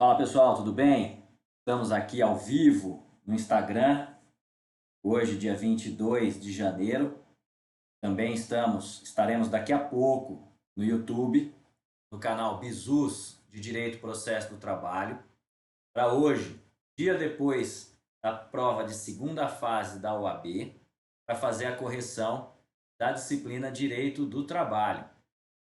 Fala pessoal, tudo bem? Estamos aqui ao vivo no Instagram, hoje dia 22 de janeiro. Também estaremos daqui a pouco no YouTube, no canal Bizus de Direito e Processo do Trabalho. Para hoje, dia depois da prova de segunda fase da OAB, para fazer a correção da disciplina Direito do Trabalho,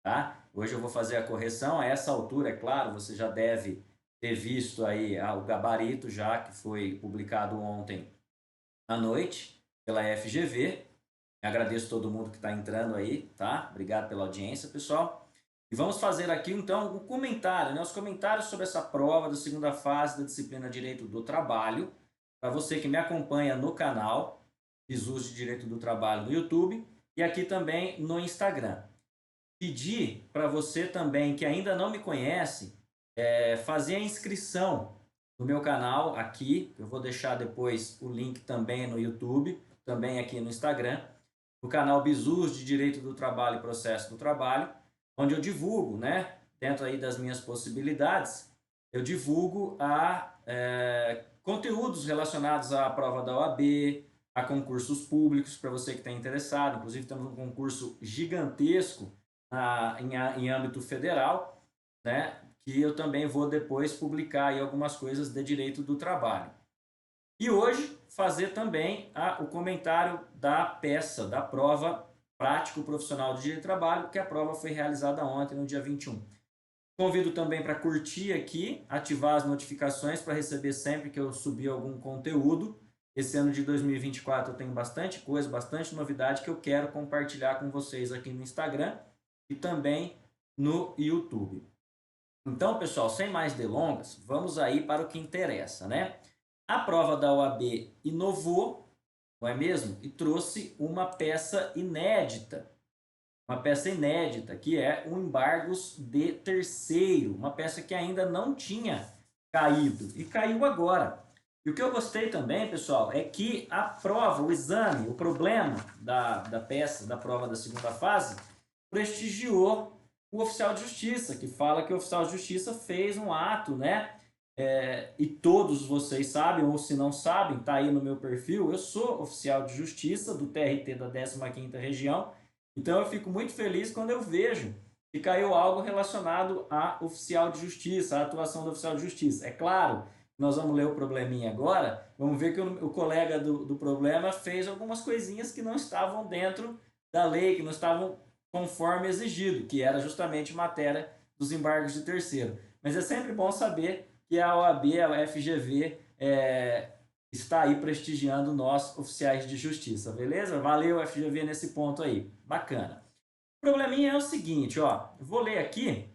tá? Hoje eu vou fazer a correção, a essa altura, é claro, você já deve ter visto aí o gabarito já que foi publicado ontem à noite pela FGV. Agradeço todo mundo que está entrando aí, tá? Obrigado pela audiência, pessoal. E vamos fazer aqui então o comentário, né? Os comentários sobre essa prova da segunda fase da disciplina Direito do Trabalho, para você que me acompanha no canal Bizus de Direito do Trabalho no YouTube e aqui também no Instagram. Pedir para você também que ainda não me conhece, fazer a inscrição no meu canal aqui. Eu vou deixar depois o link também no YouTube, também aqui no Instagram, no canal Bizus de Direito do Trabalho e Processo do Trabalho, onde eu divulgo, né, dentro aí das minhas possibilidades, eu divulgo conteúdos relacionados à prova da OAB, a concursos públicos, para você que está interessado. Inclusive temos um concurso gigantesco em âmbito federal, né, que eu também vou depois publicar aí algumas coisas de direito do trabalho. E hoje fazer também o comentário da peça, da prova prático profissional de direito do trabalho, que a prova foi realizada ontem, no dia 21. Convido também para curtir aqui, ativar as notificações para receber sempre que eu subir algum conteúdo. Esse ano de 2024 eu tenho bastante coisa, bastante novidade que eu quero compartilhar com vocês aqui no Instagram e também no YouTube. Então, pessoal, sem mais delongas, vamos aí para o que interessa, né? A prova da OAB inovou, não é mesmo? E trouxe uma peça inédita. Uma peça inédita, que é o embargos de terceiro. Uma peça que ainda não tinha caído e caiu agora. E o que eu gostei também, pessoal, é que a prova, o exame, o problema da peça, da prova da segunda fase, prestigiou o oficial de justiça, que fala que o oficial de justiça fez um ato, né? E todos vocês sabem, ou se não sabem, tá aí no meu perfil, eu sou oficial de justiça do TRT da 15ª Região, então eu fico muito feliz quando eu vejo que caiu algo relacionado a oficial de justiça, a atuação do oficial de justiça. É claro, nós vamos ler o probleminha agora, vamos ver que o colega do problema fez algumas coisinhas que não estavam dentro da lei, que não estavam conforme exigido, que era justamente matéria dos embargos de terceiro. Mas é sempre bom saber que a OAB, a FGV, está aí prestigiando nós, oficiais de justiça, beleza? Valeu, FGV, nesse ponto aí. Bacana. O probleminha é o seguinte, ó, vou ler aqui,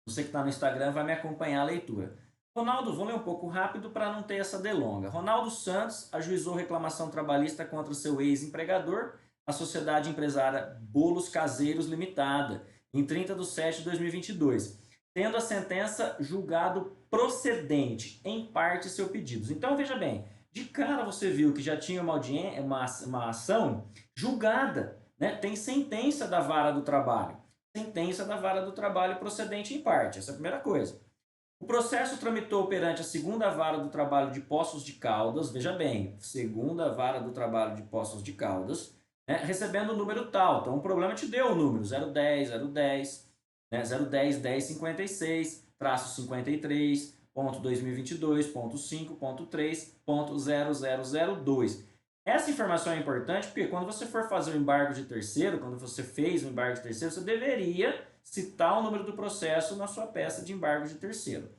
você que está no Instagram vai me acompanhar a leitura. Ronaldo, vou ler um pouco rápido para não ter essa delonga. Ronaldo Santos ajuizou reclamação trabalhista contra seu ex-empregador, a sociedade empresária Bolos Caseiros Limitada, em 30 de setembro de 2022, tendo a sentença julgado procedente, em parte, seu pedido. Então, veja bem, de cara você viu que já tinha uma ação julgada, né? Tem sentença da vara do trabalho. Sentença da vara do trabalho procedente em parte, essa é a primeira coisa. O processo tramitou perante a segunda vara do trabalho de Poços de Caldas, veja bem, segunda vara do trabalho de Poços de Caldas, né, recebendo o número tal. Então o problema te deu o número 010, 010, né, 010, 1056, traço 53, ponto 2022, ponto 5, ponto 3, ponto 0002. Essa informação é importante porque quando você for fazer o embargo de terceiro, quando você fez o embargo de terceiro, você deveria citar o número do processo na sua peça de embargo de terceiro.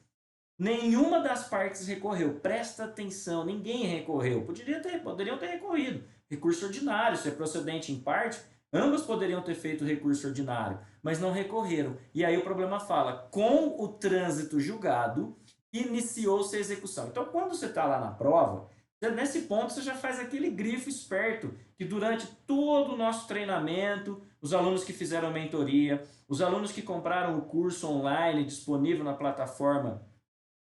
Nenhuma das partes recorreu. Presta atenção, ninguém recorreu. Poderiam ter recorrido. Recurso ordinário, se é procedente em parte, ambos poderiam ter feito recurso ordinário, mas não recorreram. E aí o problema fala, com o trânsito julgado, iniciou-se a execução. Então, quando você está lá na prova, nesse ponto você já faz aquele grifo esperto, que durante todo o nosso treinamento, os alunos que fizeram mentoria, os alunos que compraram o curso online disponível na plataforma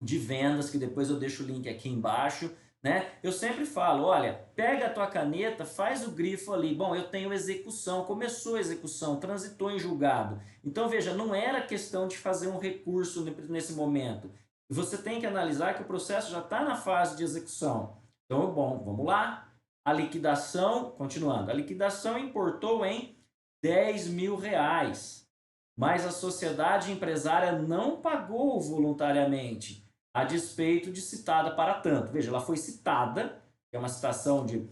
de vendas, que depois eu deixo o link aqui embaixo, né? Eu sempre falo, olha, pega a tua caneta, faz o grifo ali. Bom, eu tenho execução, começou a execução, transitou em julgado. Então, veja, não era questão de fazer um recurso nesse momento. você tem que analisar que o processo já está na fase de execução. Então, bom, vamos lá. A liquidação, continuando, a liquidação importou em R$ 10.000, mas a sociedade empresária não pagou voluntariamente, a despeito de citada para tanto. Veja, ela foi citada, que é uma citação de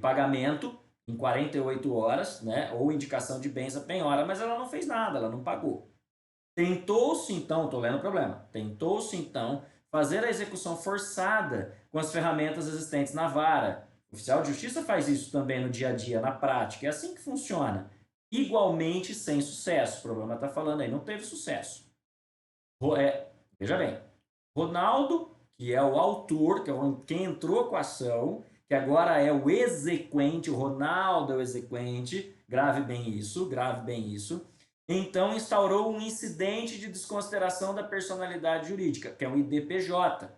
pagamento em 48 horas, né, ou indicação de bens a penhora, mas ela não fez nada, ela não pagou. Tentou-se então, estou lendo o problema, tentou-se então fazer a execução forçada com as ferramentas existentes na vara. O oficial de justiça faz isso também no dia a dia, na prática, é assim que funciona. Igualmente sem sucesso. O problema está falando aí, não teve sucesso. Veja bem, Ronaldo, que é o autor, que é quem entrou com a ação, que agora é o exequente, o Ronaldo é o exequente, grave bem isso, então instaurou um incidente de desconsideração da personalidade jurídica, que é um IDPJ,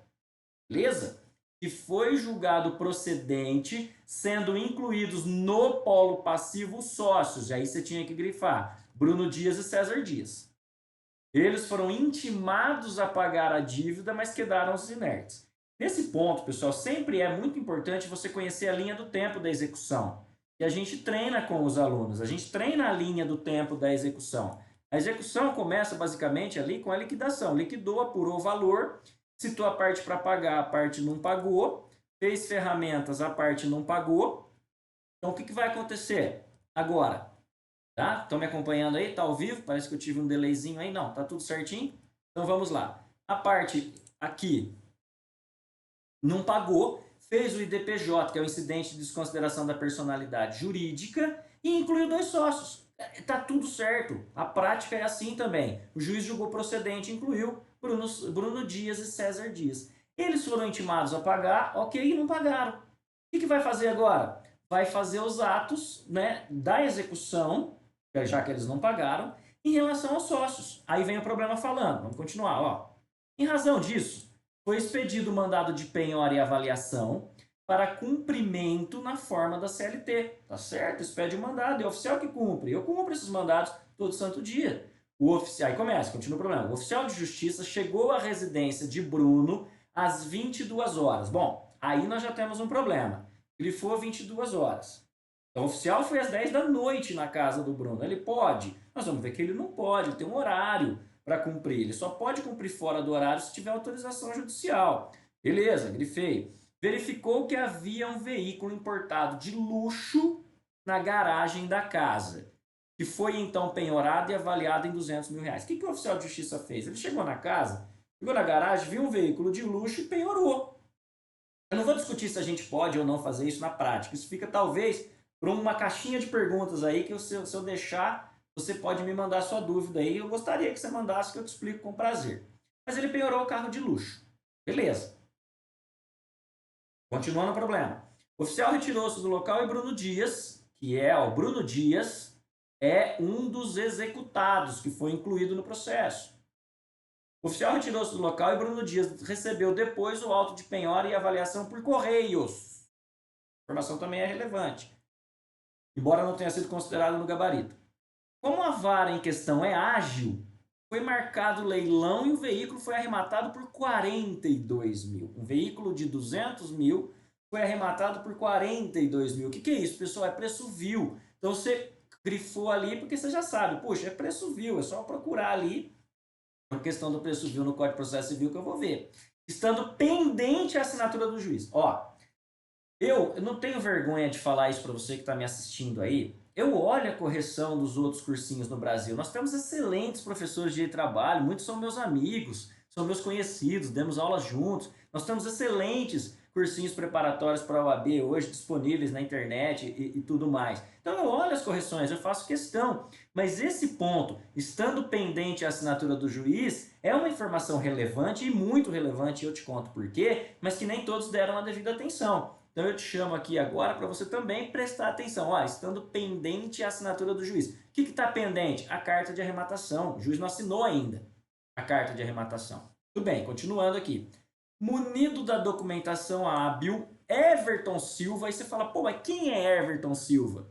beleza? Que foi julgado procedente, sendo incluídos no polo passivo sócios, e aí você tinha que grifar, Bruno Dias e César Dias. Eles foram intimados a pagar a dívida, mas quedaram-se inertes. Nesse ponto, pessoal, sempre é muito importante você conhecer a linha do tempo da execução. E a gente treina com os alunos, a gente treina a linha do tempo da execução. A execução começa basicamente ali com a liquidação. Liquidou, apurou o valor, citou a parte para pagar, a parte não pagou, fez ferramentas, a parte não pagou. Então, o que vai acontecer agora? Tá? Estão me acompanhando aí? Tá ao vivo? Parece que eu tive um delayzinho aí. Não, tá tudo certinho? Então vamos lá. A parte aqui não pagou, fez o IDPJ, que é o incidente de desconsideração da personalidade jurídica, e incluiu 2 sócios. Tá tudo certo. A prática é assim também. O juiz julgou procedente, incluiu Bruno Dias e César Dias. Eles foram intimados a pagar, ok, e não pagaram. O que vai fazer agora? Vai fazer os atos, né, da execução, já que eles não pagaram, em relação aos sócios. Aí vem o problema falando, vamos continuar. Ó. Em razão disso, foi expedido o mandado de penhora e avaliação para cumprimento na forma da CLT. Tá certo? Expede o mandado, é o oficial que cumpre. Eu cumpro esses mandados todo santo dia. Aí começa, continua o problema. O oficial de justiça chegou à residência de Bruno às 22 horas. Bom, aí nós já temos um problema. Grifou 22 horas. Então, o oficial foi às 10 da noite na casa do Bruno. Ele pode? Nós vamos ver que ele não pode, ele tem um horário para cumprir. Ele só pode cumprir fora do horário se tiver autorização judicial. Beleza, grifei. Verificou que havia um veículo importado de luxo na garagem da casa, que foi então penhorado e avaliado em R$ 200.000. O que o oficial de justiça fez? Ele chegou na casa, chegou na garagem, viu um veículo de luxo e penhorou. Eu não vou discutir se a gente pode ou não fazer isso na prática. Isso fica talvez para uma caixinha de perguntas aí que se eu deixar, você pode me mandar sua dúvida aí. Eu gostaria que você mandasse, que eu te explico com prazer. Mas ele penhorou o carro de luxo. Beleza. Continuando o problema. O oficial retirou-se do local e Bruno Dias, Bruno Dias é um dos executados que foi incluído no processo. O oficial retirou-se do local e Bruno Dias recebeu depois o auto de penhora e avaliação por correios. A informação também é relevante, embora não tenha sido considerado no gabarito. Como a vara em questão é ágil, foi marcado o leilão e o veículo foi arrematado por 42 mil. Um veículo de 200 mil foi arrematado por 42 mil. O que é isso, pessoal? É preço vil. Então você grifou ali porque você já sabe, poxa, é preço vil, é só procurar ali a questão do preço vil no Código de Processo Civil que eu vou ver. Estando pendente a assinatura do juiz. Ó, eu não tenho vergonha de falar isso para você que está me assistindo aí. Eu olho a correção dos outros cursinhos no Brasil. Nós temos excelentes professores de trabalho, muitos são meus amigos, são meus conhecidos, demos aulas juntos. Nós temos excelentes cursinhos preparatórios para a OAB hoje disponíveis na internet e tudo mais. Então eu olho as correções, eu faço questão. Mas esse ponto, estando pendente a assinatura do juiz, é uma informação relevante e muito relevante, eu te conto por quê, mas que nem todos deram a devida atenção. Então eu te chamo aqui agora para você também prestar atenção. Ó, estando pendente a assinatura do juiz. O que está pendente? A carta de arrematação. O juiz não assinou ainda a carta de arrematação. Tudo bem, continuando aqui. Munido da documentação hábil, Everton Silva. Aí você fala, pô, mas quem é Everton Silva?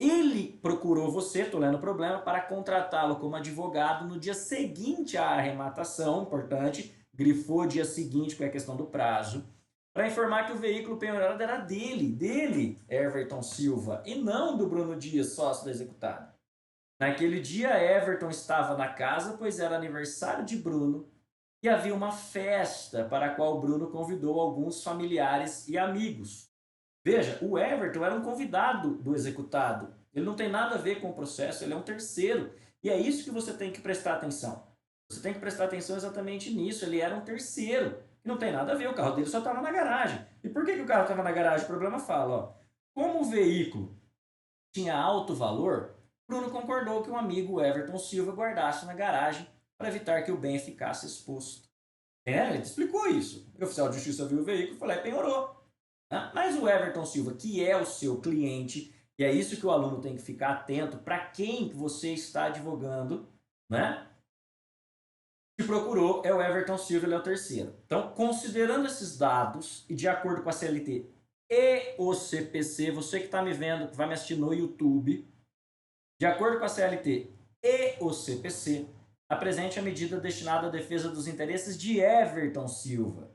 Ele procurou você, estou lendo o problema, para contratá-lo como advogado no dia seguinte à arrematação, importante, grifou dia seguinte, porque é a questão do prazo, para informar que o veículo penhorado era dele, Everton Silva, e não do Bruno Dias, sócio da executada. Naquele dia, Everton estava na casa, pois era aniversário de Bruno, e havia uma festa para a qual Bruno convidou alguns familiares e amigos. Veja, o Everton era um convidado do executado. Ele não tem nada a ver com o processo, ele é um terceiro. E é isso que você tem que prestar atenção. Você tem que prestar atenção exatamente nisso. Ele era um terceiro. E não tem nada a ver, o carro dele só estava na garagem. E por que o carro estava na garagem? O problema fala, ó. Como o veículo tinha alto valor, Bruno concordou que um amigo, Everton Silva, guardasse na garagem para evitar que o bem ficasse exposto. Ele explicou isso. O oficial de justiça viu o veículo e falou, penhorou. Mas o Everton Silva, que é o seu cliente, e é isso que o aluno tem que ficar atento, para quem você está advogando, né? Que procurou é o Everton Silva, ele é o terceiro. Então, considerando esses dados e de acordo com a CLT e o CPC, você que está me vendo, que vai me assistir no YouTube, de acordo com a CLT e o CPC, apresente a medida destinada à defesa dos interesses de Everton Silva.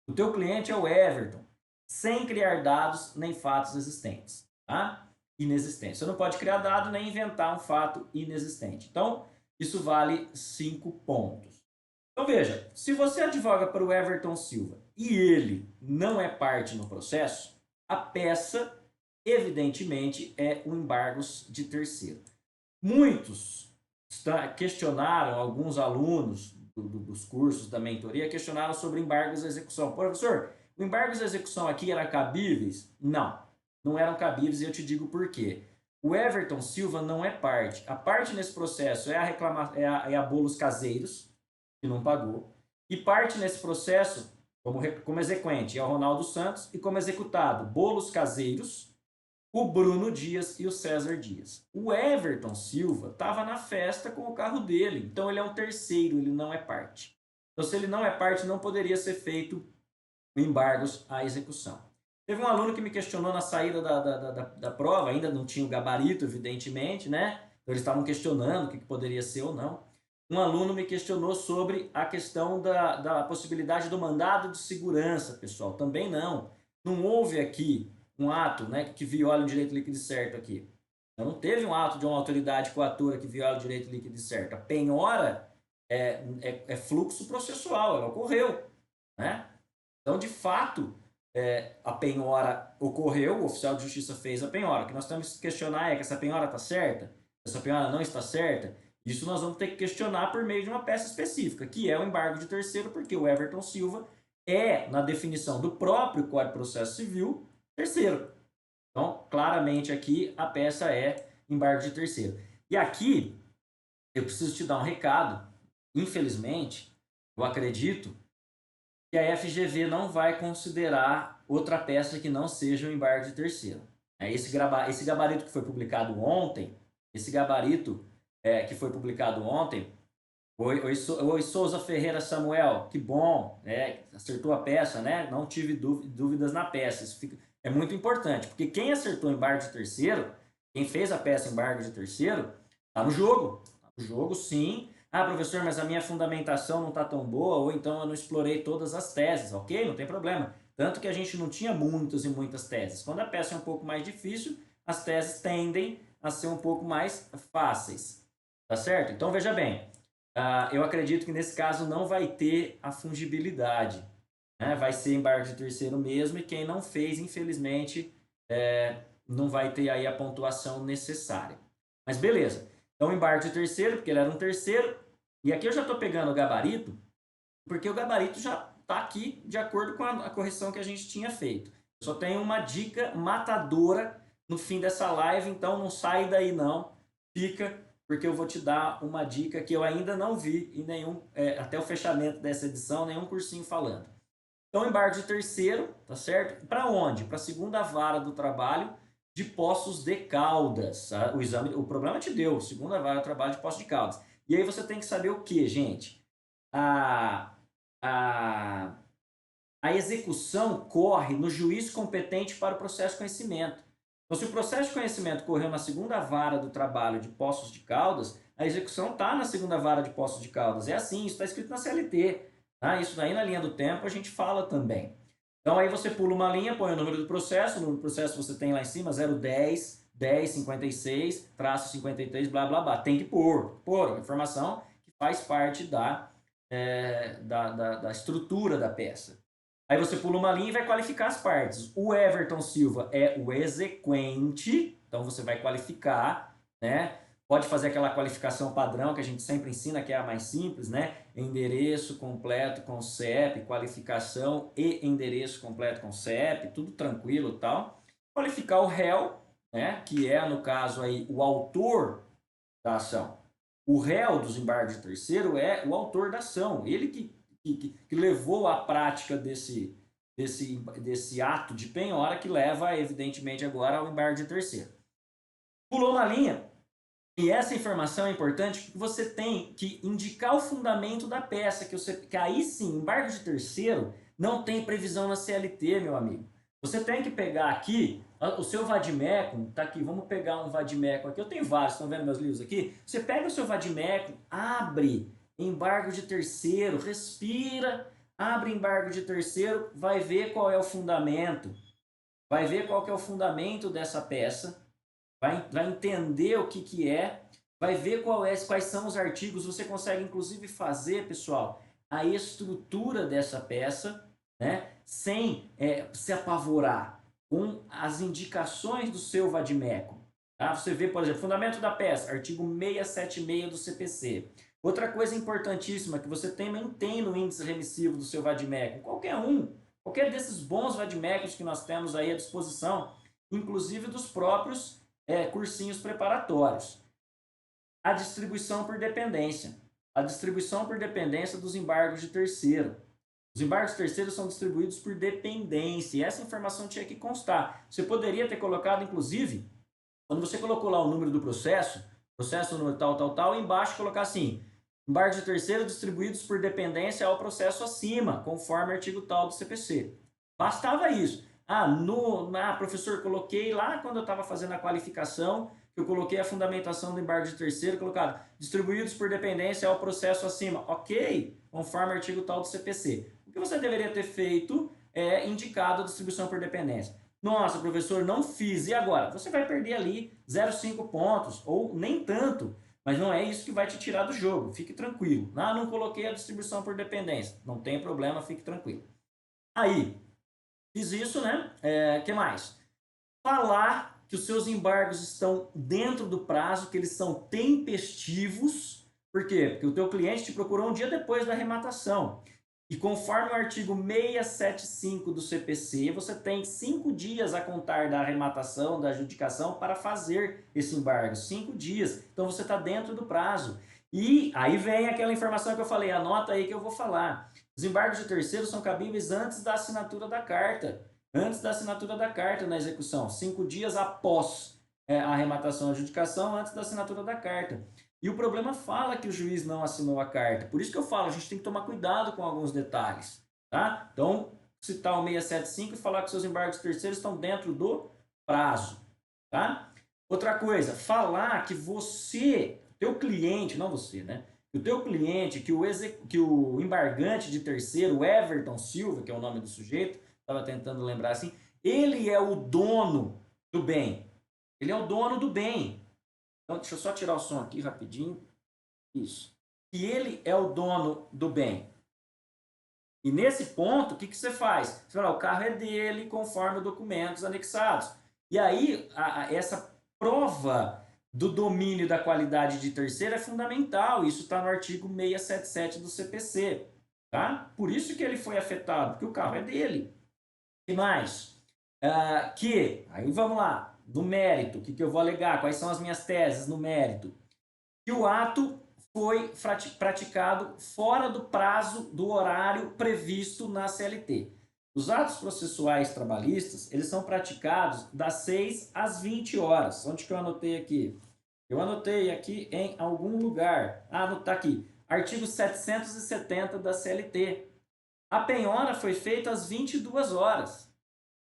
O teu cliente é o Everton, sem criar dados nem fatos existentes, tá? Inexistentes. Você não pode criar dado nem inventar um fato inexistente. Então, isso vale 5 pontos. Então, veja, se você advoga para o Everton Silva e ele não é parte no processo, a peça, evidentemente, é o embargo de terceiro. Muitos questionaram, alguns alunos dos cursos da mentoria questionaram sobre embargos à execução. Professor, o embargos à execução aqui eram cabíveis? Não, não eram cabíveis e eu te digo por quê. O Everton Silva não é parte. A parte nesse processo é a Bolos Caseiros, que não pagou, e parte nesse processo, como exequente, é o Ronaldo Santos, e como executado, Bolos Caseiros, o Bruno Dias e o César Dias. O Everton Silva estava na festa com o carro dele, então ele é um terceiro, ele não é parte. Então, se ele não é parte, não poderia ser feito embargos à execução. Teve um aluno que me questionou na saída da prova, ainda não tinha o gabarito, evidentemente, né? Então, eles estavam questionando o que poderia ser ou não. Um aluno me questionou sobre a questão da possibilidade do mandado de segurança, pessoal. Também não. Não houve aqui um ato, né, que viola o direito líquido e certo aqui. Então, não teve um ato de uma autoridade coatora que viola o direito líquido e certo. A penhora é fluxo processual, ela ocorreu, né? Então, de fato, a penhora ocorreu, o oficial de justiça fez a penhora. O que nós temos que questionar é que essa penhora está certa, essa penhora não está certa. Isso nós vamos ter que questionar por meio de uma peça específica, que é o embargo de terceiro, porque o Everton Silva é, na definição do próprio Código de Processo Civil, terceiro. Então, claramente aqui a peça é embargo de terceiro. E aqui eu preciso te dar um recado. Infelizmente, eu acredito que a FGV não vai considerar outra peça que não seja o embargo de terceiro. Esse gabarito que foi publicado ontem, Oi, Souza Ferreira Samuel, que bom, acertou a peça, né? Não tive dúvidas na peça. Isso é muito importante, porque quem acertou embargo de terceiro, quem fez a peça embargo de terceiro, está no jogo. Está no jogo, sim. Ah, professor, mas a minha fundamentação não está tão boa, ou então eu não explorei todas as teses, ok? Não tem problema. Tanto que a gente não tinha muitas e muitas teses. Quando a peça é um pouco mais difícil, as teses tendem a ser um pouco mais fáceis. Tá certo? Então, veja bem. Eu acredito que nesse caso não vai ter a fungibilidade. Né? Vai ser embargo de terceiro mesmo, e quem não fez, infelizmente, não vai ter aí a pontuação necessária. Mas beleza. Então, embargo de terceiro, porque ele era um terceiro. E aqui eu já estou pegando o gabarito, porque o gabarito já está aqui de acordo com a correção que a gente tinha feito. Eu só tenho uma dica matadora no fim dessa live, então não sai daí não. Fica, porque eu vou te dar uma dica que eu ainda não vi em nenhum, até o fechamento dessa edição, nenhum cursinho falando. Então, embargo de terceiro, tá certo? Para onde? Para a segunda vara do trabalho de Poços de Caldas. Tá? O problema te deu, segunda vara do trabalho de Poços de Caldas. E aí você tem que saber o que, gente? A execução corre no juiz competente para o processo de conhecimento. Então, se o processo de conhecimento correu na segunda vara do trabalho de Poços de Caldas, a execução está na segunda vara de Poços de Caldas. É assim, isso está escrito na CLT. Tá? Isso daí na linha do tempo a gente fala também. Então aí você pula uma linha, põe o número do processo, o número do processo você tem lá em cima, 010, 1056, traço 53, blá blá blá. Tem que pôr uma informação que faz parte da estrutura da peça. Aí você pula uma linha e vai qualificar as partes. O Everton Silva é o exequente, então você vai qualificar, né? Pode fazer aquela qualificação padrão que a gente sempre ensina, que é a mais simples, né? Endereço completo com CEP, qualificação e endereço completo com CEP, tudo tranquilo e tal. Qualificar o réu, né? Que é, no caso aí, o autor da ação. O réu dos embargos de terceiro é o autor da ação, ele que levou à prática desse ato de penhora que leva, evidentemente, agora ao embargo de terceiro. Pulou uma linha, e essa informação é importante porque você tem que indicar o fundamento da peça, que aí sim, embargo de terceiro não tem previsão na CLT, meu amigo. Você tem que pegar aqui o seu vademecum, tá aqui, vamos pegar um vademecum aqui, eu tenho vários, estão vendo meus livros aqui? Você pega o seu vademecum, abre embargo de terceiro, respira, abre embargo de terceiro, vai ver qual é o fundamento, vai ver qual que é o fundamento dessa peça, vai entender o que é, vai ver quais são os artigos, você consegue inclusive fazer, pessoal, a estrutura dessa peça, né, sem se apavorar com as indicações do seu vademecum. Tá? Você vê, por exemplo, fundamento da peça, artigo 676 do CPC. Outra coisa importantíssima que você também tem no índice remissivo do seu vademecum, qualquer desses bons vademecums que nós temos aí à disposição, inclusive dos próprios cursinhos preparatórios. A distribuição por dependência. A distribuição por dependência dos embargos de terceiro. Os embargos de terceiro são distribuídos por dependência. E essa informação tinha que constar. Você poderia ter colocado, inclusive, quando você colocou lá o número do processo número tal, e embaixo colocar assim, embargos de terceiro distribuídos por dependência ao processo acima, conforme artigo tal do CPC. Bastava isso. Professor, coloquei lá quando eu estava fazendo a qualificação, que eu coloquei a fundamentação do embargo de terceiro, colocado distribuídos por dependência ao processo acima. Ok, conforme artigo tal do CPC. O que você deveria ter feito é indicado a distribuição por dependência. Nossa, professor, não fiz. E agora? Você vai perder ali 0,5 pontos, ou nem tanto. Mas não é isso que vai te tirar do jogo. Fique tranquilo. Não coloquei a distribuição por dependência. Não tem problema, fique tranquilo. Aí, fiz isso, né? Que mais? Falar que os seus embargos estão dentro do prazo, que eles são tempestivos. Por quê? Porque o teu cliente te procurou um dia depois da arrematação. E conforme o artigo 675 do CPC, você tem 5 dias a contar da arrematação, da adjudicação, para fazer esse embargo. 5 dias. Então você está dentro do prazo. E aí vem aquela informação que eu falei, anota aí que eu vou falar. Os embargos de terceiros são cabíveis antes da assinatura da carta. Antes da assinatura da carta na execução. 5 dias após a arrematação e adjudicação, antes da assinatura da carta. E o problema fala que o juiz não assinou a carta. Por isso que eu falo, a gente tem que tomar cuidado com alguns detalhes. Tá? Então, citar o 675 e falar que seus embargos terceiros estão dentro do prazo. Tá? Outra coisa, falar que teu cliente, não você, né? O teu cliente, que o embargante de terceiro, Everton Silva, que é o nome do sujeito, estava tentando lembrar assim, ele é o dono do bem. Ele é o dono do bem. Então, deixa eu só tirar o som aqui rapidinho. Isso. E ele é o dono do bem. E nesse ponto, o que você faz? Você fala, o carro é dele conforme documentos anexados. E aí, essa prova do domínio da qualidade de terceiro é fundamental. Isso está no artigo 677 do CPC. Tá? Por isso que ele foi afetado, porque o carro é dele. O que mais? Aí vamos lá. No mérito, o que eu vou alegar? Quais são as minhas teses no mérito? Que o ato foi praticado fora do prazo do horário previsto na CLT. Os atos processuais trabalhistas, eles são praticados das 6 às 20 horas. Onde que eu anotei aqui? Eu anotei aqui em algum lugar. Tá aqui. Artigo 770 da CLT. A penhora foi feita às 22 horas.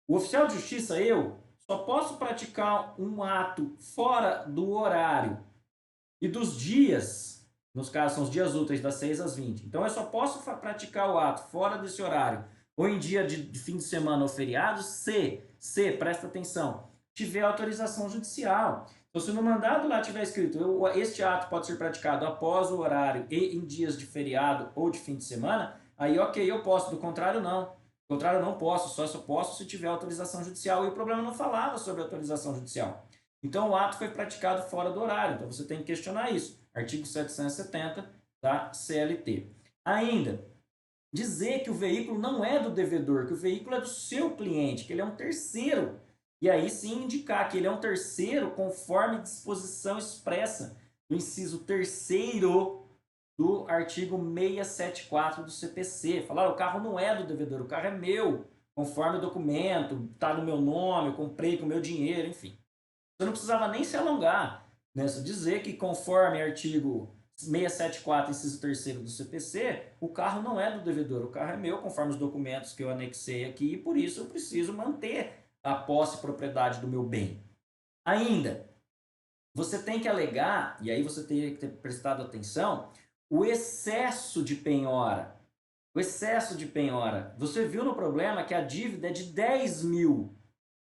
O oficial de justiça, eu, só posso praticar um ato fora do horário e dos dias, nos casos são os dias úteis das 6 às 20. Então eu só posso praticar o ato fora desse horário ou em dia de fim de semana ou feriado se, presta atenção, tiver autorização judicial. Então, se no mandado lá tiver escrito este ato pode ser praticado após o horário e em dias de feriado ou de fim de semana, aí ok, eu posso, do contrário não. Do contrário, eu não posso, só posso se tiver autorização judicial. E o problema não falava sobre autorização judicial. Então, o ato foi praticado fora do horário. Então, você tem que questionar isso. Artigo 770 da CLT. Ainda, dizer que o veículo não é do devedor, que o veículo é do seu cliente, que ele é um terceiro. E aí sim indicar que ele é um terceiro conforme disposição expressa do inciso 3º do artigo 674 do CPC. Falar, o carro não é do devedor, o carro é meu, conforme o documento, está no meu nome, eu comprei com o meu dinheiro, enfim. Você não precisava nem se alongar nessa, dizer que conforme artigo 674, inciso 3º do CPC, o carro não é do devedor, o carro é meu, conforme os documentos que eu anexei aqui, e por isso eu preciso manter a posse e propriedade do meu bem. Ainda, você tem que alegar, e aí você tem que ter prestado atenção, o excesso de penhora. O excesso de penhora. Você viu no problema que a dívida é de 10 mil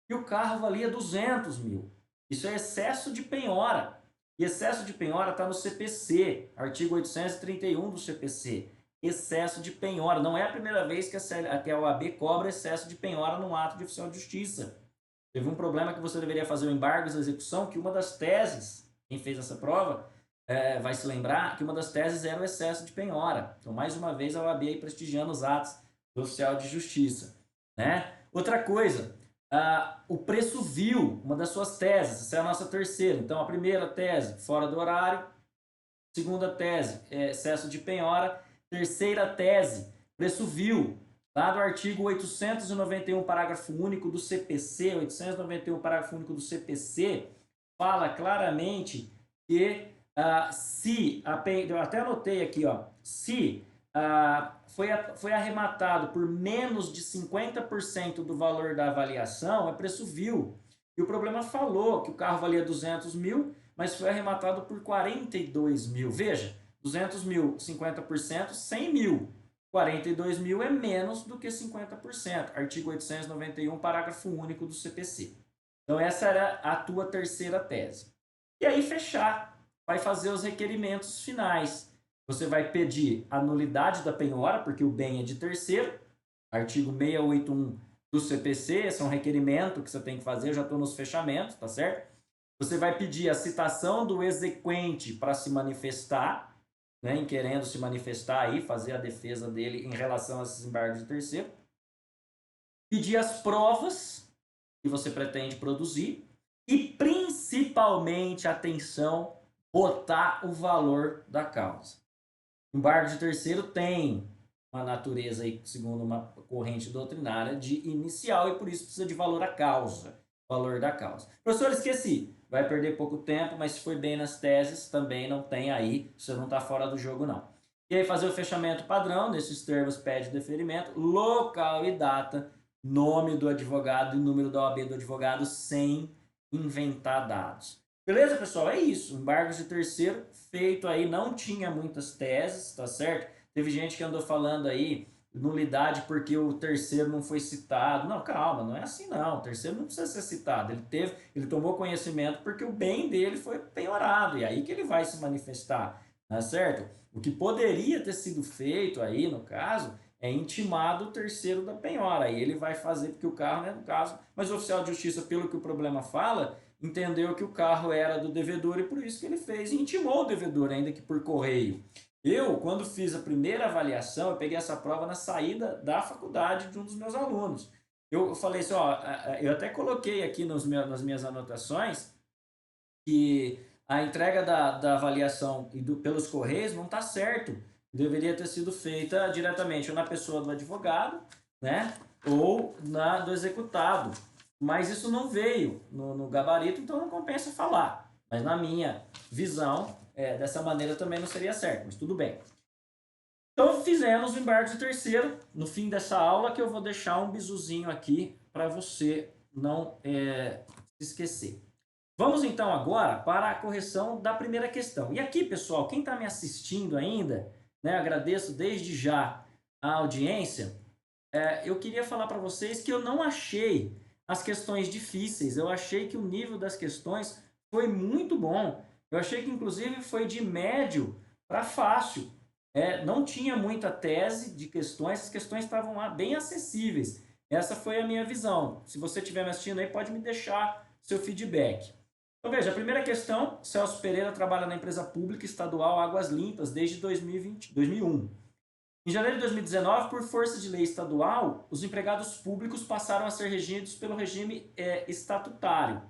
e o carro valia 200 mil. Isso é excesso de penhora. E excesso de penhora está no CPC, artigo 831 do CPC. Excesso de penhora. Não é a primeira vez que a OAB cobra excesso de penhora num ato de oficial de justiça. Teve um problema que você deveria fazer o embargo de execução, que uma das teses, quem fez essa prova, vai se lembrar que uma das teses era o excesso de penhora. Então, mais uma vez, a OAB aí prestigiando os atos do oficial de justiça. Né? Outra coisa, o preço vil, uma das suas teses, essa é a nossa terceira. Então, a primeira tese, fora do horário. Segunda tese, excesso de penhora. Terceira tese, preço vil. Lá do artigo 891, parágrafo único do CPC, 891, parágrafo único do CPC, fala claramente que se, eu até anotei aqui, ó, se foi arrematado por menos de 50% do valor da avaliação, é preço vil. E o problema falou que o carro valia 200 mil, mas foi arrematado por 42 mil. Veja, 200 mil, 50%, 100 mil. 42 mil é menos do que 50%. Artigo 891, parágrafo único do CPC. Então, essa era a tua terceira tese. E aí, fechar. Vai fazer os requerimentos finais. Você vai pedir a nulidade da penhora, porque o bem é de terceiro. Artigo 681 do CPC, esse é um requerimento que você tem que fazer, eu já estou nos fechamentos, tá certo? Você vai pedir a citação do exequente para se manifestar, né, em querendo se manifestar aí, fazer a defesa dele em relação a esses embargos de terceiro. Pedir as provas que você pretende produzir e, principalmente, atenção, botar o valor da causa. Embargo de terceiro tem uma natureza, aí, segundo uma corrente doutrinária, de inicial e por isso precisa de valor à causa. Valor da causa. Professor, esqueci. Vai perder pouco tempo, mas se foi bem nas teses, também não tem aí, você não está fora do jogo não. E aí fazer o fechamento padrão, nesses termos pede deferimento, local e data, nome do advogado e número da OAB do advogado sem inventar dados. Beleza, pessoal? É isso. Embargos de terceiro feito aí, não tinha muitas teses, tá certo? Teve gente que andou falando aí nulidade porque o terceiro não foi citado. Não, calma, não é assim não. O terceiro não precisa ser citado. Ele tomou conhecimento porque o bem dele foi penhorado e aí que ele vai se manifestar, tá certo? O que poderia ter sido feito aí, no caso, é intimado o terceiro da penhora. Aí ele vai fazer, porque o carro, né, no caso, mas o oficial de justiça, pelo que o problema fala, entendeu que o carro era do devedor e por isso que ele fez, e intimou o devedor, ainda que por correio. Eu, quando fiz a primeira avaliação, eu peguei essa prova na saída da faculdade de um dos meus alunos. Eu falei assim, ó, eu até coloquei aqui nas minhas anotações que a entrega da avaliação pelos correios não está certo. Deveria ter sido feita diretamente ou na pessoa do advogado, né, ou do executado. Mas isso não veio no gabarito, então não compensa falar. Mas na minha visão, dessa maneira também não seria certo, mas tudo bem. Então fizemos o embargo de terceiro no fim dessa aula, que eu vou deixar um bisuzinho aqui para você se esquecer. Vamos então agora para a correção da primeira questão. E aqui, pessoal, quem está me assistindo ainda, né, agradeço desde já a audiência, eu queria falar para vocês que eu não achei as questões difíceis, eu achei que o nível das questões foi muito bom. Eu achei que, inclusive, foi de médio para fácil. Não tinha muita tese de questões, as questões estavam lá bem acessíveis. Essa foi a minha visão. Se você estiver me assistindo aí, pode me deixar seu feedback. Então, veja, a primeira questão, Celso Pereira trabalha na empresa pública estadual Águas Limpas desde 2001. Em janeiro de 2019, por força de lei estadual, os empregados públicos passaram a ser regidos pelo regime estatutário.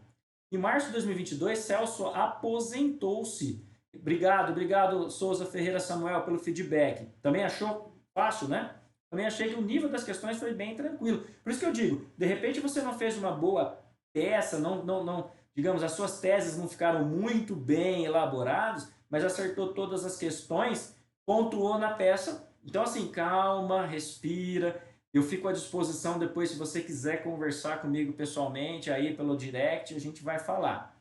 Em março de 2022, Celso aposentou-se. Obrigado, Souza Ferreira Samuel, pelo feedback. Também achou fácil, né? Também achei que o nível das questões foi bem tranquilo. Por isso que eu digo, de repente você não fez uma boa peça, digamos, as suas teses não ficaram muito bem elaboradas, mas acertou todas as questões, pontuou na peça. Então, assim, calma, respira. Eu fico à disposição depois, se você quiser conversar comigo pessoalmente, aí pelo direct, a gente vai falar.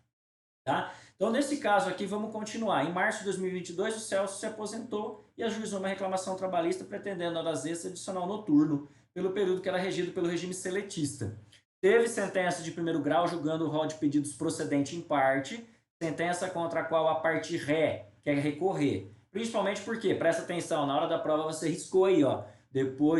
Tá? Então, nesse caso aqui, vamos continuar. Em março de 2022, o Celso se aposentou e ajuizou uma reclamação trabalhista pretendendo horas extras adicional noturno pelo período que era regido pelo regime seletista. Teve sentença de primeiro grau julgando o rol de pedidos procedente em parte, sentença contra a qual a parte ré quer recorrer. Principalmente porque, presta atenção, na hora da prova você riscou aí, ó.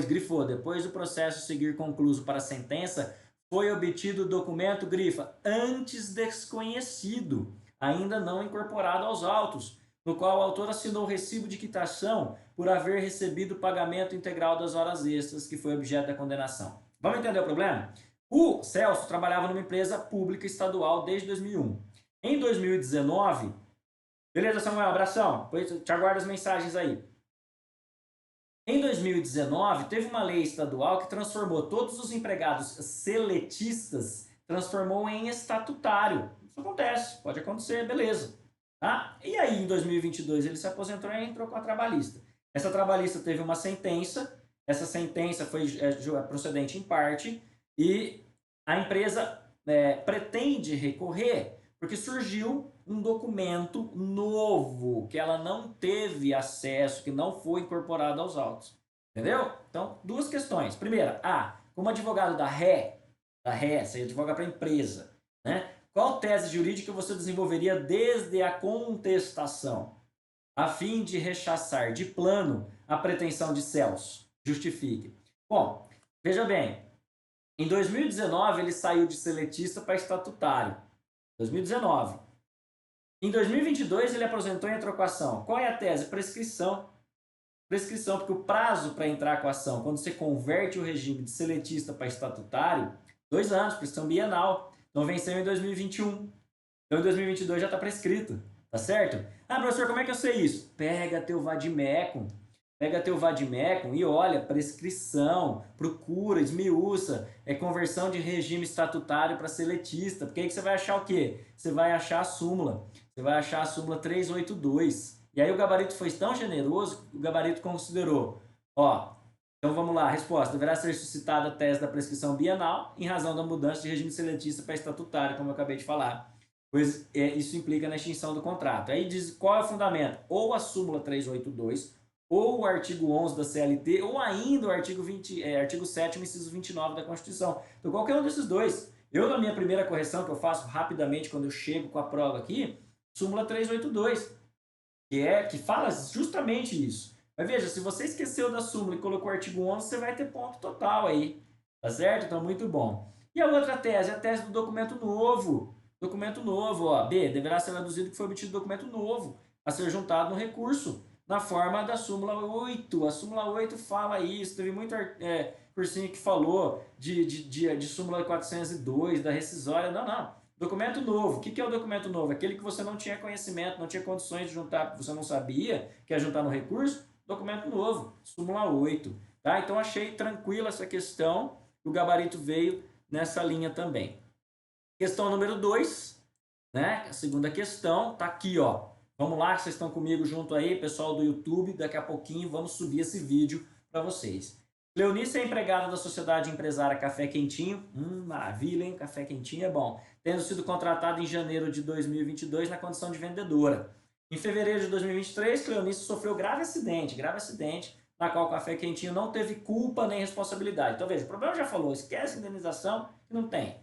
Grifou, depois do processo seguir concluso para a sentença, foi obtido o documento, grifa, antes desconhecido, ainda não incorporado aos autos, no qual o autor assinou o recibo de quitação por haver recebido o pagamento integral das horas extras que foi objeto da condenação. Vamos entender o problema? O Celso trabalhava numa empresa pública estadual desde 2001. Em 2019, beleza, Samuel, abração, depois te aguardo as mensagens aí. Em 2019, teve uma lei estadual que transformou todos os empregados seletistas, transformou em estatutário. Isso acontece, pode acontecer, beleza. Tá? E aí, em 2022, ele se aposentou e entrou com a trabalhista. Essa trabalhista teve uma sentença, essa sentença foi procedente em parte, e a empresa pretende recorrer porque surgiu um documento novo que ela não teve acesso, que não foi incorporado aos autos. Entendeu? Então, duas questões. Primeira, como advogado da ré, você advoga para a empresa, né? Qual tese jurídica você desenvolveria desde a contestação, a fim de rechaçar de plano a pretensão de Celso? Justifique. Bom, veja bem, em 2019 ele saiu de seletista para estatutário. 2019. Em 2022 ele aposentou e entrou com a ação. Qual é a tese? Prescrição. Prescrição, porque o prazo para entrar com a ação, quando você converte o regime de seletista para estatutário, 2 anos, prescrição bienal. Então venceu em 2021. Então em 2022 já está prescrito, tá certo? Professor, como é que eu sei isso? Pega teu vademecum e olha, prescrição, procura, esmiuça, conversão de regime estatutário para seletista, porque aí que você vai achar o quê? Você vai achar a súmula, 382. E aí o gabarito foi tão generoso que o gabarito considerou, então vamos lá, resposta, deverá ser suscitada a tese da prescrição bienal em razão da mudança de regime seletista para estatutário, como eu acabei de falar. Pois isso implica na extinção do contrato. Aí diz qual é o fundamento? Ou a súmula 382, ou o artigo 11 da CLT, ou ainda o artigo 7º, inciso 29 da Constituição. Então, qualquer um desses dois. Eu, na minha primeira correção, que eu faço rapidamente quando eu chego com a prova aqui, súmula 382, que fala justamente isso. Mas veja, se você esqueceu da súmula e colocou o artigo 11, você vai ter ponto total aí. Tá certo? Então, muito bom. E a outra tese? A tese do documento novo. Documento novo, B, deverá ser deduzido que foi obtido documento novo a ser juntado no recurso, na forma da súmula 8. A súmula 8 fala isso, teve muito cursinho que falou de súmula 402, da rescisória. Não. Documento novo. O que é o documento novo? Aquele que você não tinha conhecimento, não tinha condições de juntar, você não sabia que ia juntar no recurso? Documento novo, súmula 8. Tá? Então, achei tranquila essa questão, o gabarito veio nessa linha também. Questão número 2, né? A segunda questão tá aqui, ó. Vamos lá, vocês estão comigo junto aí, pessoal do YouTube. Daqui a pouquinho vamos subir esse vídeo para vocês. Cleonice é empregada da Sociedade Empresária Café Quentinho. Maravilha, hein? Café Quentinho é bom. Tendo sido contratada em janeiro de 2022 na condição de vendedora. Em fevereiro de 2023, Cleonice sofreu grave acidente, na qual o Café Quentinho não teve culpa nem responsabilidade. Então, veja, o problema já falou, esquece a indenização que não tem.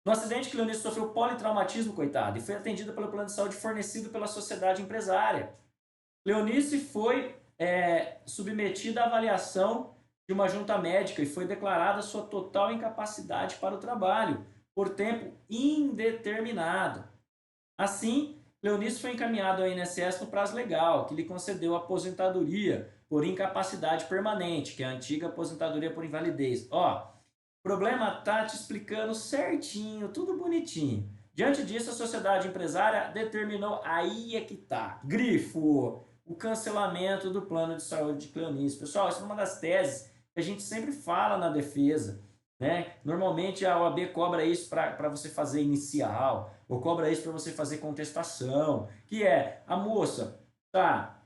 No acidente, Cleonice sofreu politraumatismo, coitado, e foi atendida pelo plano de saúde fornecido pela sociedade empresária. Cleonice foi submetida à avaliação de uma junta médica e foi declarada sua total incapacidade para o trabalho, por tempo indeterminado. Assim, Cleonice foi encaminhada ao INSS no prazo legal, que lhe concedeu aposentadoria por incapacidade permanente, que é a antiga aposentadoria por invalidez. Ó, o problema tá te explicando certinho, tudo bonitinho. Diante disso, a sociedade empresária determinou, aí é que tá, grifo, o cancelamento do plano de saúde de Cleonice. Pessoal, isso é uma das teses que a gente sempre fala na defesa, né? Normalmente a OAB cobra isso para você fazer inicial, ou cobra isso para você fazer contestação, que é a moça, tá,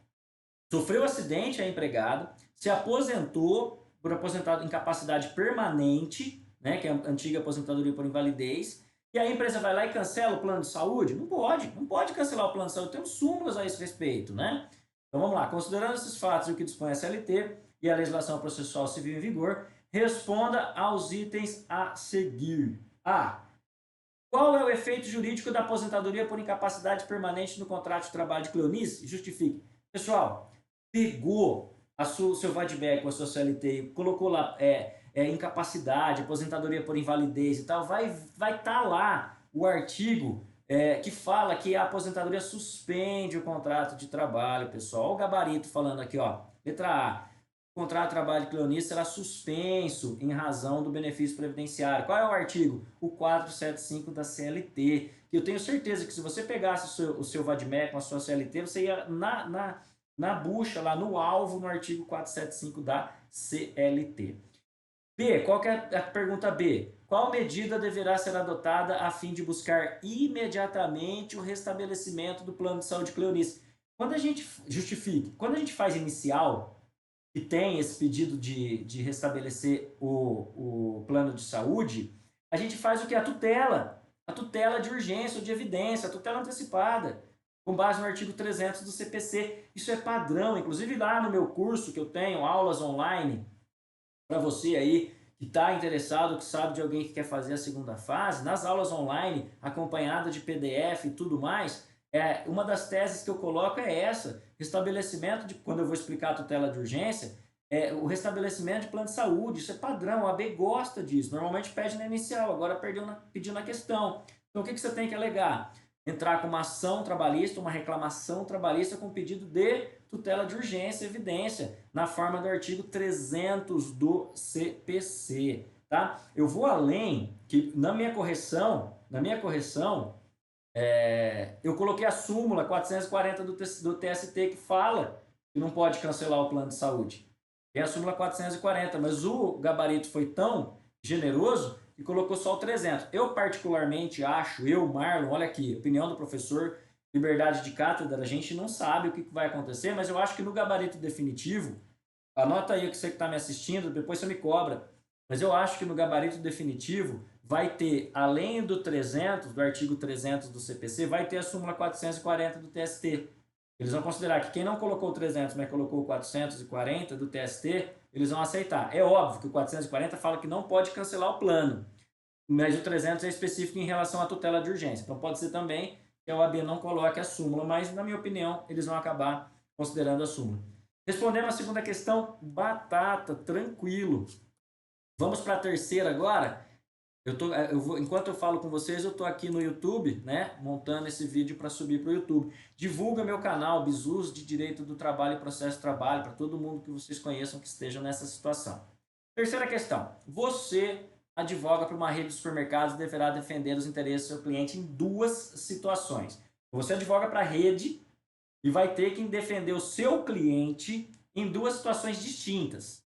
sofreu acidente, é empregada, se aposentou por aposentado incapacidade permanente, né, que é a antiga aposentadoria por invalidez, e a empresa vai lá e cancela o plano de saúde? Não pode cancelar o plano de saúde, temos súmulas a esse respeito, né? Então vamos lá, considerando esses fatos e o que dispõe a CLT e a legislação processual civil em vigor, responda aos itens a seguir. A. Qual é o efeito jurídico da aposentadoria por incapacidade permanente no contrato de trabalho de Cleonice? Justifique. Pessoal, pegou o seu VADMEC ou a sua CLT, colocou lá incapacidade, aposentadoria por invalidez e tal, vai tá lá o artigo que fala que a aposentadoria suspende o contrato de trabalho, pessoal. Olha o gabarito falando aqui, ó. Letra A. O contrato de trabalho de Cleonice será suspenso em razão do benefício previdenciário. Qual é o artigo? O 475 da CLT. Que eu tenho certeza que se você pegasse o seu VADMEC com a sua CLT, você ia na bucha, lá no alvo, no artigo 475 da CLT. B, qual que é a pergunta B? Qual medida deverá ser adotada a fim de buscar imediatamente o restabelecimento do plano de saúde Cleonice? Quando a gente justifique, quando a gente faz inicial, que tem esse pedido de restabelecer o plano de saúde, a gente faz o que? A tutela de urgência ou de evidência, a tutela antecipada, com base no artigo 300 do CPC. Isso é padrão, inclusive lá no meu curso que eu tenho, aulas online, para você aí que está interessado, que sabe de alguém que quer fazer a segunda fase, nas aulas online, acompanhada de PDF e tudo mais, uma das teses que eu coloco é essa, restabelecimento de, quando eu vou explicar a tutela de urgência, o restabelecimento de plano de saúde, isso é padrão, a AB gosta disso, normalmente pede na inicial, agora pediu na questão. Então o que você tem que alegar? Entrar com uma ação trabalhista, uma reclamação trabalhista com pedido de tutela de urgência e evidência, na forma do artigo 300 do CPC. Tá? Eu vou além, que na minha correção, eu coloquei a súmula 440 do TST que fala que não pode cancelar o plano de saúde. É a súmula 440, mas o gabarito foi tão generoso que colocou só o 300. Eu particularmente acho, Marlon, olha aqui, opinião do professor, liberdade de cátedra, a gente não sabe o que vai acontecer, mas eu acho que no gabarito definitivo, anota aí o que você que está me assistindo, depois você me cobra, mas eu acho que no gabarito definitivo vai ter, além do 300, do artigo 300 do CPC, vai ter a súmula 440 do TST. Eles vão considerar que quem não colocou o 300, mas colocou o 440 do TST, eles vão aceitar. É óbvio que o 440 fala que não pode cancelar o plano, mas o 300 é específico em relação à tutela de urgência. Então pode ser também que a OAB não coloque a súmula, mas na minha opinião eles vão acabar considerando a súmula. Respondendo a segunda questão, batata, tranquilo. Vamos para a terceira agora. Enquanto eu falo com vocês, eu estou aqui no YouTube, né, montando esse vídeo para subir para o YouTube. Divulga meu canal, Bizus de Direito do Trabalho e Processo de Trabalho, para todo mundo que vocês conheçam que estejam nessa situação. Terceira questão. Você advoga para uma rede de supermercados e deverá defender os interesses do seu cliente em duas situações. Você advoga para a rede e vai ter que defender o seu cliente em duas situações distintas.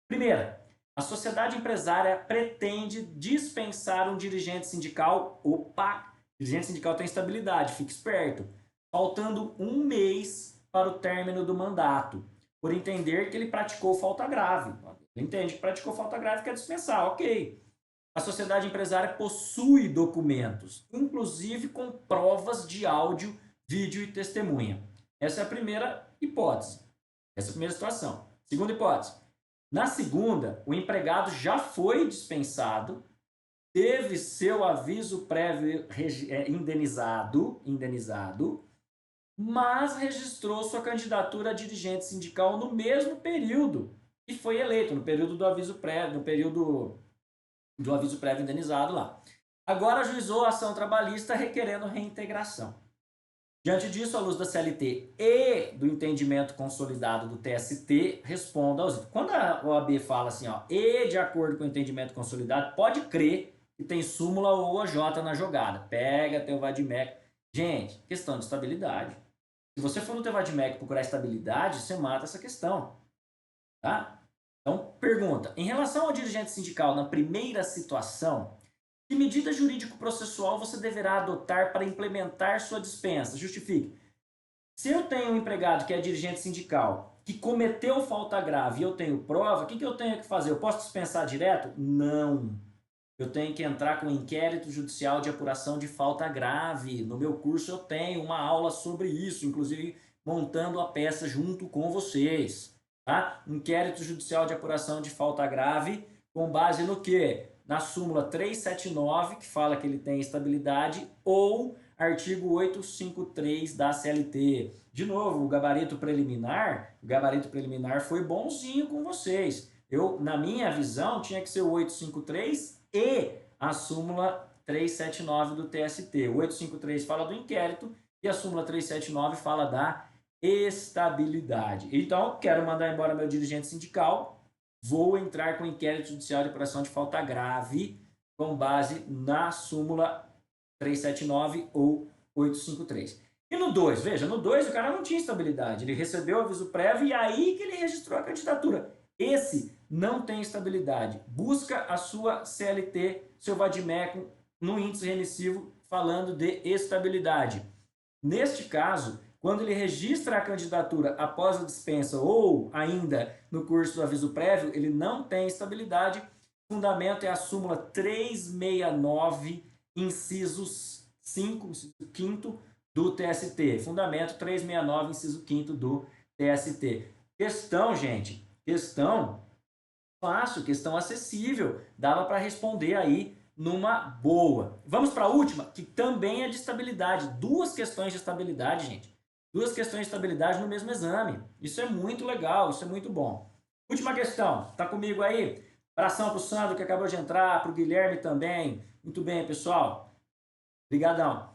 Primeira, a sociedade empresária pretende dispensar um dirigente sindical. Opa! Dirigente sindical tem estabilidade, fique esperto. Faltando um mês para o término do mandato. por entender que ele praticou falta grave. Ele entende que praticou falta grave e quer dispensar, ok. A sociedade empresária possui documentos, inclusive com provas de áudio, vídeo e testemunha. Essa é a primeira hipótese. Essa é a primeira situação. Segunda hipótese. Na segunda, o empregado já foi dispensado, teve seu aviso prévio indenizado, mas registrou sua candidatura a dirigente sindical no mesmo período e foi eleito, no período do aviso prévio, no período do aviso prévio indenizado lá. Agora ajuizou a ação trabalhista requerendo reintegração. Diante disso, à luz da CLT e do entendimento consolidado do TST, responda aos itens. Quando a OAB fala assim, ó, e de acordo com o entendimento consolidado, pode crer que tem súmula ou OJ na jogada. Pega teu Vadmec. Gente, questão de estabilidade. Se você for no teu Vadmec procurar estabilidade, você mata essa questão. Tá? Então, pergunta. Em relação ao dirigente sindical, na primeira situação, que medida jurídico-processual você deverá adotar para implementar sua dispensa? Justifique. Se eu tenho um empregado que é dirigente sindical, que cometeu falta grave e eu tenho prova, o que eu tenho que fazer? Eu posso dispensar direto? Não. Eu tenho que entrar com um inquérito judicial de apuração de falta grave. No meu curso eu tenho uma aula sobre isso, inclusive montando a peça junto com vocês. Tá? Inquérito judicial de apuração de falta grave com base no quê? Na súmula 379, que fala que ele tem estabilidade, ou artigo 853 da CLT. De novo, o gabarito preliminar foi bonzinho com vocês. Na minha visão, tinha que ser o 853 e a súmula 379 do TST. O 853 fala do inquérito e a súmula 379 fala da estabilidade. Então, quero mandar embora meu dirigente sindical, vou entrar com inquérito judicial de apuração de falta grave com base na súmula 379 ou 853. E no 2, veja, no 2 o cara não tinha estabilidade, ele recebeu o aviso prévio e aí que ele registrou a candidatura. Esse não tem estabilidade. Busca a sua CLT, seu Vadmec, no índice remissivo falando de estabilidade. Neste caso, quando ele registra a candidatura após a dispensa ou ainda no curso do aviso prévio, ele não tem estabilidade. O fundamento é a súmula 369, incisos 5, inciso 5 do TST. Fundamento 369, inciso 5 do TST. Questão, gente, questão fácil, questão acessível. Dava para responder aí numa boa. Vamos para a última, que também é de estabilidade. Duas questões de estabilidade, gente. Duas questões de estabilidade no mesmo exame. Isso é muito legal, isso é muito bom. Última questão, tá comigo aí? Abração para o Sandro, que acabou de entrar, para o Guilherme também. Muito bem, pessoal. Obrigadão.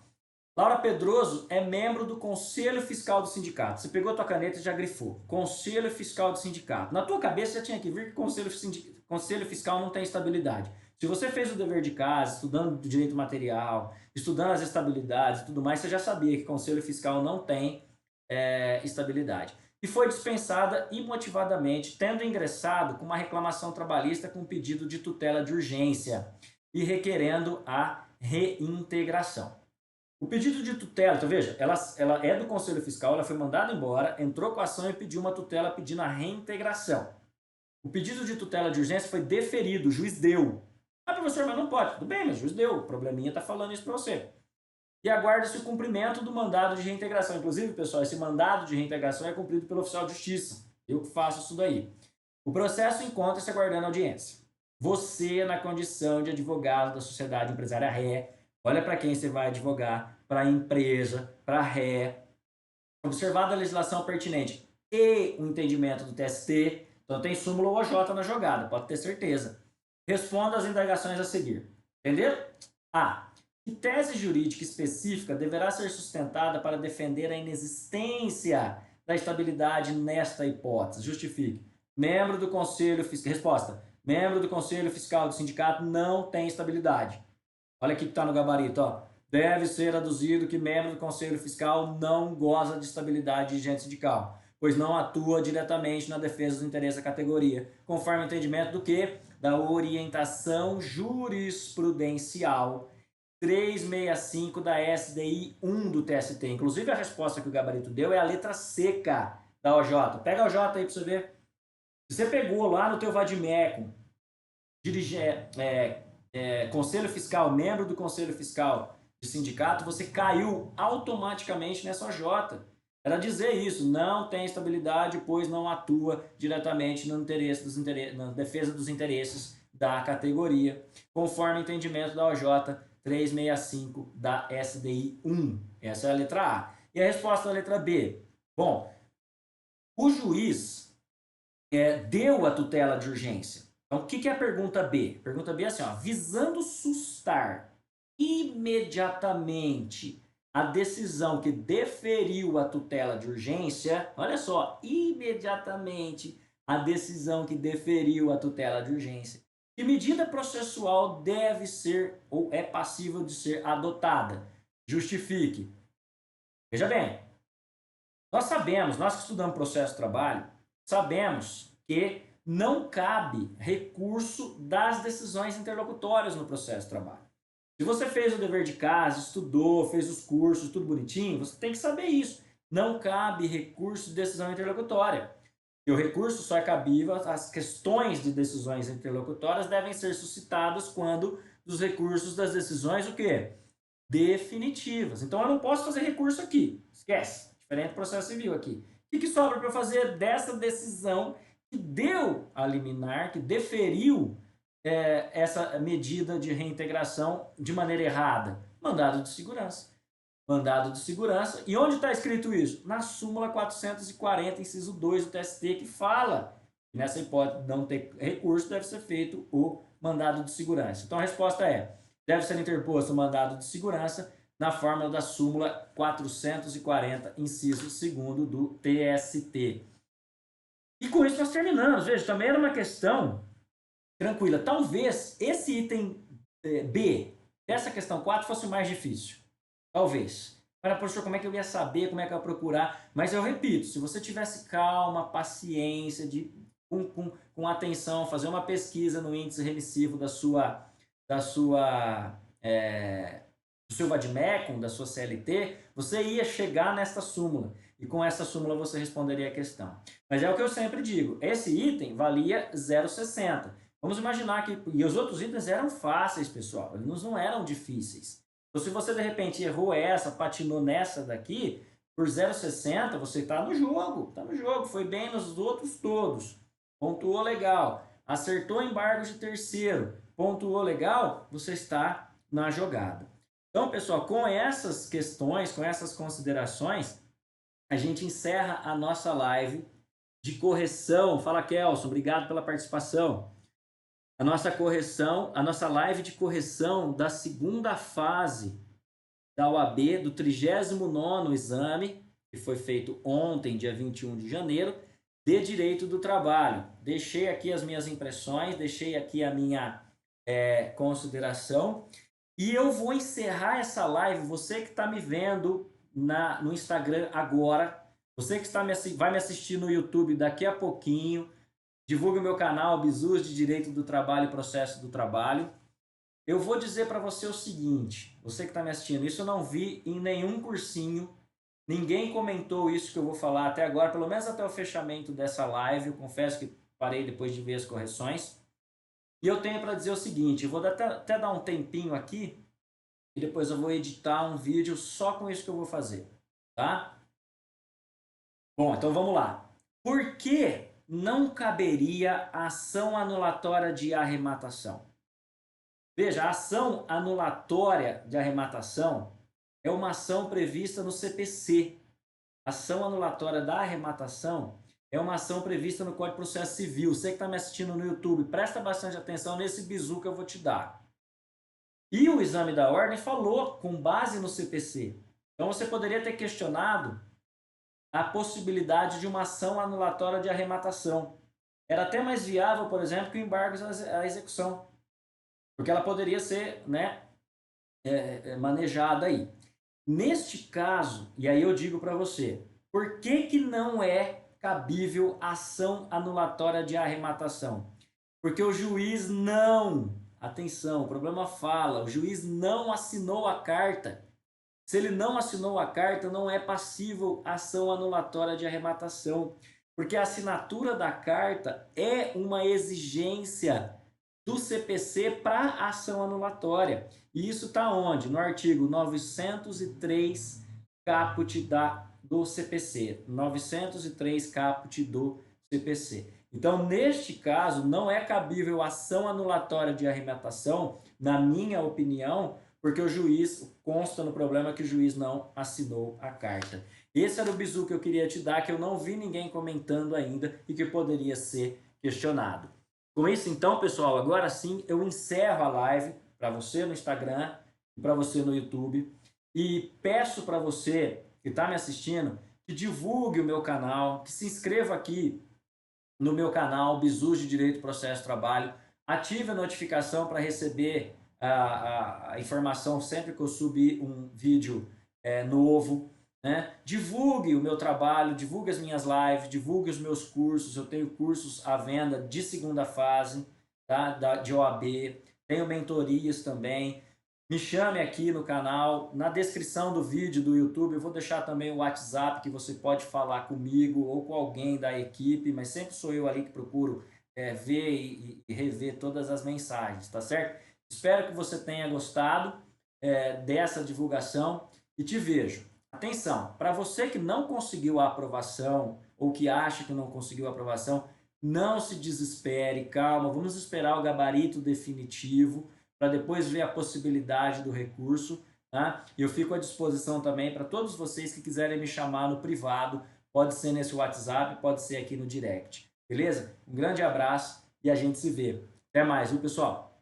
Laura Pedroso é membro do Conselho Fiscal do Sindicato. Você pegou a tua caneta e já grifou. Conselho Fiscal do Sindicato. Na tua cabeça já tinha que vir que Conselho Fiscal não tem estabilidade. Se você fez o dever de casa, estudando direito material, estudando as estabilidades e tudo mais, você já sabia que Conselho Fiscal não tem estabilidade. E foi dispensada imotivadamente, tendo ingressado com uma reclamação trabalhista com pedido de tutela de urgência e requerendo a reintegração. O pedido de tutela, então veja, ela é do Conselho Fiscal, ela foi mandada embora, entrou com a ação e pediu uma tutela pedindo a reintegração. O pedido de tutela de urgência foi deferido, o juiz deu. Ah, professor, mas não pode. Tudo bem, mas o juiz deu, o probleminha está falando isso para você. E aguarda-se o cumprimento do mandado de reintegração. Inclusive, pessoal, esse mandado de reintegração é cumprido pelo oficial de justiça. Eu que faço isso daí. O processo encontra-se aguardando audiência. Você, na condição de advogado da sociedade empresária ré, olha para quem você vai advogar, para a empresa, para a ré, observada a legislação pertinente e o entendimento do TST, então tem súmula ou OJ na jogada, pode ter certeza. Responda às indagações a seguir. Entendeu? A. Que tese jurídica específica deverá ser sustentada para defender a inexistência da estabilidade nesta hipótese? Justifique. Membro do Conselho Fiscal. Resposta. Membro do Conselho Fiscal do Sindicato não tem estabilidade. Olha aqui que está no gabarito. Ó. Deve ser aduzido que membro do Conselho Fiscal não goza de estabilidade de dirigente sindical, pois não atua diretamente na defesa dos interesses da categoria, conforme o entendimento do quê? Da orientação jurisprudencial 365 da SDI 1 do TST. Inclusive, a resposta que o gabarito deu é a letra seca da OJ. Pega a OJ aí para você ver. Se você pegou lá no teu vadimeco, conselho fiscal, membro do conselho fiscal de sindicato, você caiu automaticamente nessa OJ. Era dizer isso, não tem estabilidade, pois não atua diretamente no na defesa dos interesses da categoria, conforme entendimento da OJ 365 da SDI 1. Essa é a letra A. E a resposta da letra B? Bom, o juiz deu a tutela de urgência. Então, o que é a pergunta B? A pergunta B é assim, ó, visando sustar imediatamente a decisão que deferiu a tutela de urgência, olha só, imediatamente a decisão que deferiu a tutela de urgência, que medida processual deve ser ou é passível de ser adotada? Justifique. Veja bem, nós sabemos, nós que estudamos processo de trabalho, sabemos que não cabe recurso das decisões interlocutórias no processo de trabalho. Se você fez o dever de casa, estudou, fez os cursos, tudo bonitinho, você tem que saber isso. Não cabe recurso de decisão interlocutória. E o recurso só é cabível, as questões de decisões interlocutórias devem ser suscitadas quando os recursos das decisões, o quê? Definitivas. Então eu não posso fazer recurso aqui, esquece, diferente do processo civil aqui. O que sobra para eu fazer dessa decisão que deu a liminar, que deferiu essa medida de reintegração de maneira errada? Mandado de segurança. Mandado de segurança. E onde está escrito isso? Na súmula 440, inciso 2 do TST, que fala que nessa hipótese de não ter recurso, deve ser feito o mandado de segurança. Então a resposta é, deve ser interposto o mandado de segurança na fórmula da súmula 440, inciso 2 do TST. E com isso nós terminamos. Veja, também era uma questão tranquila. Talvez esse item B dessa questão 4 fosse mais difícil. Talvez. Para, professor, como é que eu ia saber, como é que eu ia procurar? Mas eu repito, se você tivesse calma, paciência, com atenção, fazer uma pesquisa no índice remissivo do seu vademecum, da sua CLT, você ia chegar nesta súmula. E com essa súmula você responderia a questão. Mas é o que eu sempre digo, esse item valia 0,60. Vamos imaginar que... E os outros itens eram fáceis, pessoal. Eles não eram difíceis. Então, se você, de repente, errou essa, patinou nessa daqui, por 0,60, você está no jogo. Está no jogo. Foi bem nos outros todos. Pontuou legal. Acertou embargos de terceiro. Pontuou legal, você está na jogada. Então, pessoal, com essas questões, com essas considerações, a gente encerra a nossa live de correção. Fala, Kelson, obrigado pela participação. A nossa live de correção da segunda fase da OAB, do 39º exame, que foi feito ontem, dia 21 de janeiro, de Direito do Trabalho. Deixei aqui as minhas impressões, deixei aqui a minha consideração, e eu vou encerrar essa live, você que está me vendo no Instagram agora, você que vai me assistir no YouTube daqui a pouquinho, divulgue o meu canal, Bizus de Direito do Trabalho e Processo do Trabalho. Eu vou dizer para você o seguinte, você que está me assistindo, isso eu não vi em nenhum cursinho, ninguém comentou isso que eu vou falar até agora, pelo menos até o fechamento dessa live, eu confesso que parei depois de ver as correções. E eu tenho para dizer o seguinte, eu vou até dar um tempinho aqui, e depois eu vou editar um vídeo só com isso que eu vou fazer, tá? Bom, então vamos lá. Por que não caberia a ação anulatória de arrematação? Veja, a ação anulatória de arrematação é uma ação prevista no CPC. A ação anulatória da arrematação é uma ação prevista no Código de Processo Civil. Você que está me assistindo no YouTube, presta bastante atenção nesse bizu que eu vou te dar. E o exame da ordem falou com base no CPC. Então você poderia ter questionado a possibilidade de uma ação anulatória de arrematação. Era até mais viável, por exemplo, que o embargo à execução, porque ela poderia ser, né, manejada aí. Neste caso, e aí eu digo para você, por que não é cabível ação anulatória de arrematação? Porque o juiz não, atenção, o problema fala, o juiz não assinou a carta Se ele não assinou a carta, não é passível ação anulatória de arrematação, porque a assinatura da carta é uma exigência do CPC para ação anulatória. E isso está onde? No artigo 903 caput do CPC. 903 caput do CPC. Então, neste caso, não é cabível ação anulatória de arrematação, na minha opinião, porque o juiz, consta no problema que o juiz não assinou a carta. Esse era o bizu que eu queria te dar, que eu não vi ninguém comentando ainda e que poderia ser questionado. Com isso, então, pessoal, agora sim eu encerro a live para você no Instagram e para você no YouTube. E peço para você que está me assistindo que divulgue o meu canal, que se inscreva aqui no meu canal Bizus de Direito, Processo e Trabalho. Ative a notificação para receber a informação sempre que eu subir um vídeo novo. Né? Divulgue o meu trabalho, divulgue as minhas lives, divulgue os meus cursos. Eu tenho cursos à venda de segunda fase, tá? De OAB, tenho mentorias também. Me chame aqui no canal, na descrição do vídeo do YouTube eu vou deixar também o WhatsApp que você pode falar comigo ou com alguém da equipe, mas sempre sou eu ali que procuro ver e rever todas as mensagens, tá certo? Espero que você tenha gostado dessa divulgação e te vejo. Atenção, para você que não conseguiu a aprovação ou que acha que não conseguiu a aprovação, não se desespere, calma, vamos esperar o gabarito definitivo para depois ver a possibilidade do recurso. Tá? Eu fico à disposição também para todos vocês que quiserem me chamar no privado, pode ser nesse WhatsApp, pode ser aqui no direct. Beleza? Um grande abraço e a gente se vê. Até mais, viu, pessoal?